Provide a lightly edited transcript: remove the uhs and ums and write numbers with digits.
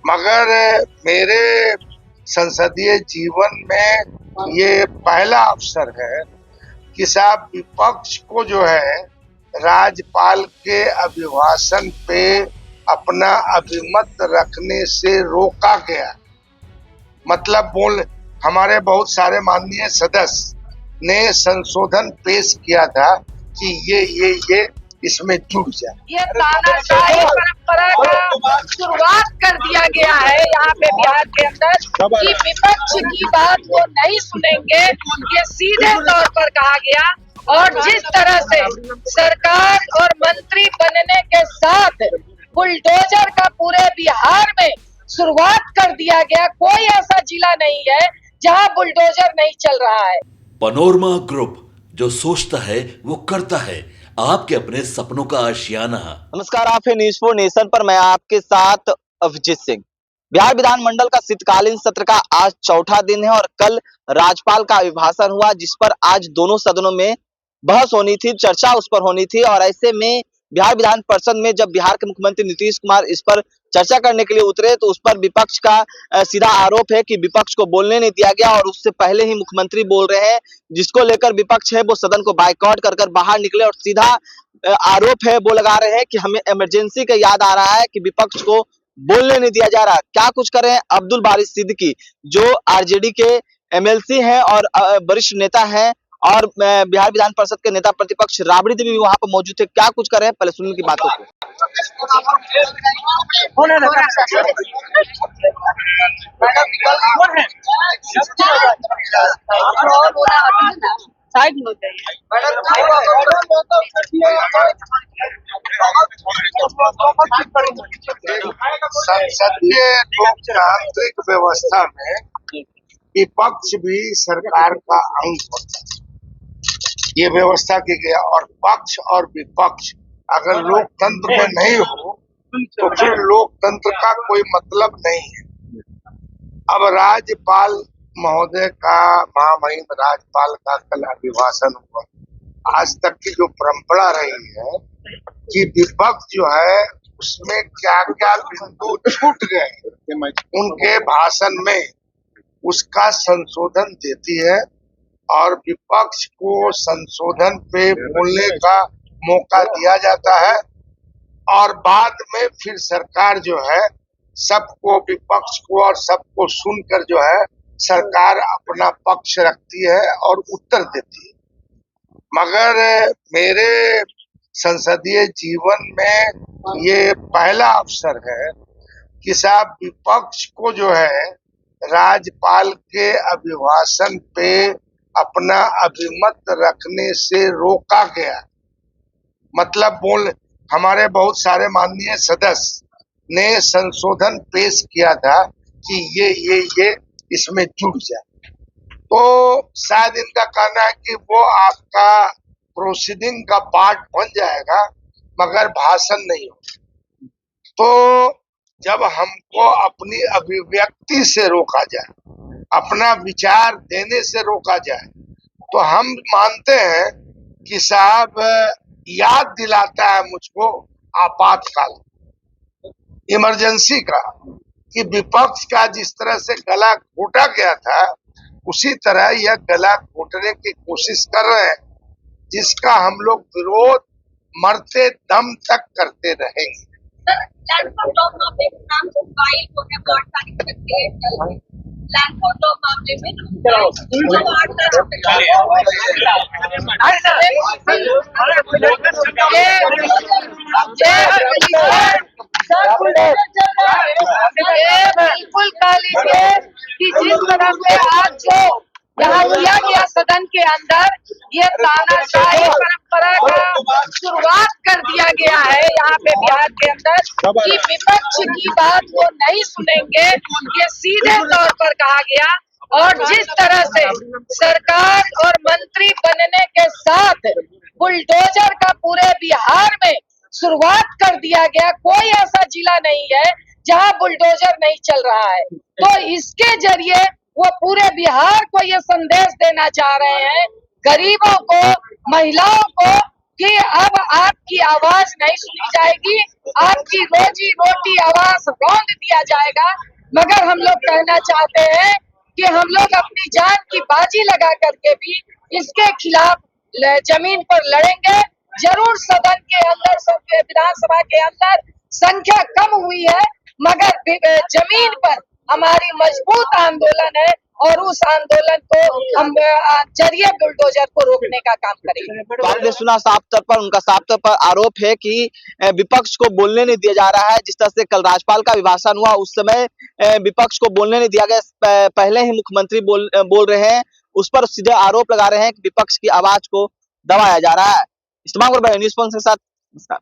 मगर मेरे संसदीय जीवन में ये पहला अवसर है कि साहब विपक्ष को जो है राज्यपाल के अभिभाषण पे अपना अभिमत रखने से रोका गया। मतलब हमारे बहुत सारे माननीय सदस्य ने संशोधन पेश किया था कि ये इसमें जुड़ जाए। ये तानाशाही परंपरा का शुरुआत कर दिया गया है यहाँ पे बिहार के अंदर कि विपक्ष की बात वो नहीं सुनेंगे, ये सीधे तौर पर कहा गया। और जिस तरह से सरकार और मंत्री बनने के साथ बुलडोजर का पूरे बिहार में शुरुआत कर दिया गया, कोई ऐसा जिला नहीं है जहाँ बुलडोजर नहीं चल रहा है। पनोरमा ग्रुप, जो सोचता है वो करता है, आपके अपने सपनों का आशियाना। नमस्कार, आप है न्यूज़ 4 नेशन पर। मैं आपके साथ अभिजीत सिंह। बिहार विधानमंडल का शीतकालीन सत्र का आज चौथा दिन है और कल राज्यपाल का अभिभाषण हुआ, जिस पर आज दोनों सदनों में बहस होनी थी, चर्चा उस पर होनी थी। और ऐसे में बिहार विधान परिषद में जब बिहार के मुख्यमंत्री नीतीश कुमार इस पर चर्चा करने के लिए उतरे तो उस पर विपक्ष का सीधा आरोप है कि विपक्ष को बोलने नहीं दिया गया और उससे पहले ही मुख्यमंत्री बोल रहे हैं, जिसको लेकर विपक्ष है वो सदन को बायकॉट कर बाहर निकले। और सीधा आरोप है वो लगा रहे हैं कि हमें इमरजेंसी का याद आ रहा है कि विपक्ष को बोलने नहीं दिया जा रहा। क्या कुछ करें अब्दुल बारिश सिद्दीकी, जो आरजेडी के एमएलसी हैं और वरिष्ठ नेता हैं, और बिहार विधान परिषद के नेता प्रतिपक्ष राबड़ी देवी भी वहां पर मौजूद थे। क्या कुछ करें, पहले सुनने की बातों को। संसदीय लोकतांत्रिक व्यवस्था में विपक्ष भी सरकार का अंग होता है, ये व्यवस्था की गया। और पक्ष और विपक्ष अगर लोकतंत्र में नहीं हो तो फिर लोकतंत्र का कोई मतलब नहीं है। अब राज्यपाल महोदय का, महामहिम राज्यपाल का कल अभिभाषण हुआ। आज तक की जो परंपरा रही है कि विपक्ष जो है उसमें क्या क्या बिंदु छूट गए उनके भाषण में, उसका संशोधन देती है और विपक्ष को संशोधन पे बोलने का मौका दिया जाता है। और बाद में फिर सरकार जो है सबको, विपक्ष को और सबको सुनकर जो है सरकार अपना पक्ष रखती है और उत्तर देती है। मगर मेरे संसदीय जीवन में ये पहला अवसर है कि साहब विपक्ष को जो है राज्यपाल के अभिभाषण पे अपना अभिमत रखने से रोका गया। मतलब हमारे बहुत सारे माननीय सदस्य ने संशोधन पेश किया था कि ये इसमें जुड़ जाए। तो शायद इनका कहना है कि वो आपका प्रोसीडिंग का पार्ट बन जाएगा मगर भाषण नहीं हो। तो जब हमको अपनी अभिव्यक्ति से रोका जाए, अपना विचार देने से रोका जाए, तो हम मानते हैं कि साहब याद दिलाता है मुझको आपातकाल, इमरजेंसी का, कि विपक्ष का जिस तरह से गला घोटा गया था उसी तरह यह गला घोटने की कोशिश कर रहे हैं, जिसका हम लोग विरोध मरते दम तक करते रहेंगे। बिल्कुल कह लीजिए कि जिस तरह से आज जो यहाँ किया गया सदन के अंदर, ये तानाशाही परंपरा का शुरुआत कर दिया गया है यहाँ पे बिहार के अंदर कि विपक्ष की बात वो नहीं सुनेंगे, ये सीधे तौर पर कहा गया। और जिस तरह से सरकार और मंत्री बनने के साथ बुलडोजर का पूरे बिहार में शुरुआत कर दिया गया, कोई ऐसा जिला नहीं है जहाँ बुलडोजर नहीं चल रहा है। तो इसके जरिए वो पूरे बिहार को ये संदेश देना चाह रहे हैं, गरीबों को, महिलाओं को कि अब आपकी आवाज नहीं सुनी जाएगी, आपकी रोजी रोटी आवाज रौंद दिया जाएगा। मगर हम लोग कहना चाहते हैं कि हम लोग अपनी जान की बाजी लगा करके भी इसके खिलाफ जमीन पर लड़ेंगे। जरूर सदन के अंदर, सब विधानसभा के अंदर संख्या कम हुई है, मगर जमीन पर हमारी मजबूत आंदोलन है और उस आंदोलन को हम जरिए बुलडोजर को रोकने का काम करेंगे। तो आपने सुना साफ तौर पर उनका साफ तौर पर आरोप है कि विपक्ष को बोलने नहीं दिया जा रहा है। जिस तरह से कल राज्यपाल का अभिभाषण हुआ उस समय विपक्ष को बोलने नहीं दिया गया, पहले ही मुख्यमंत्री बोल रहे हैं, उस पर सीधे आरोप लगा रहे हैं कि विपक्ष की आवाज को दबाया जा रहा है। इस तमाम न्यूज़ के साथ